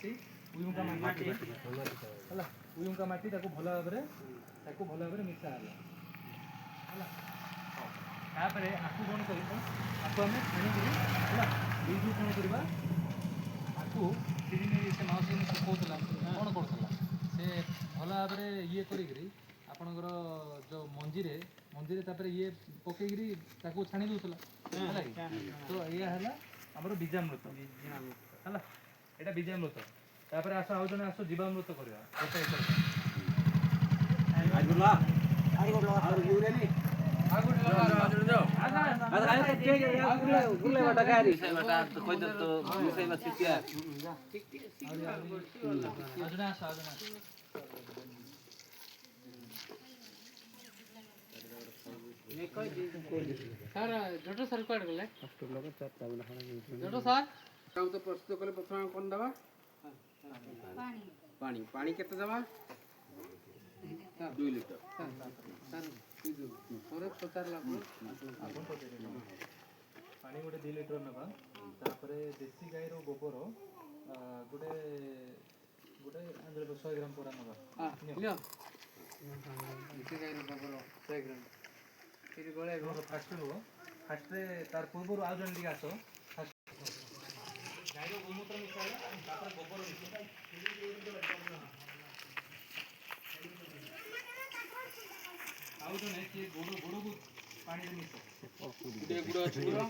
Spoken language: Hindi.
उयुंका माटी हला उयुंका माटी ताको भला भाबरे मिसा हला हला तापरे आकु कोन करिबो आकु हमें छाणी करी हला बीजू कोन करबा आकु तिरिने से माउसी ने कोतला कोन करतला से भला भाबरे ये करी करी आपनकर जो मंजी रे तापरे ये पकेगिरी ताको छाणी दोतला हला कि तो ये हला हमर बीजामृत हला एटा बीजामृत तापर आस आउ जने आस जीवामृत करबा गोटे एकर आगुला आर गुरेनी आगुला गुले बटा गारी से बटा खोइ दत तो मिसैमा सिटिया ठीक आजना सर जोटो सर कोड गले लोग चट्टा बना जोटो सर काम तो प्रस्तुत कले प्रथम कोन दबा पानी केते दबा 2 लीटर सर पूरे 50 लाख पानी गोटे 2 लीटर नबा तापरे देसी गाय रो गोबर गोटे 100 ग्राम पूरा नबा लियो देसी गाय रो गोबर 100 ग्राम फिर गोळे फास्ट रे तार पूर्व आ जन दिगा आसो गाय रो गोमूत्र मिसाला तापर गोबर मिसाला आउ जने के गुड़ को पानी रे मिसो गुड़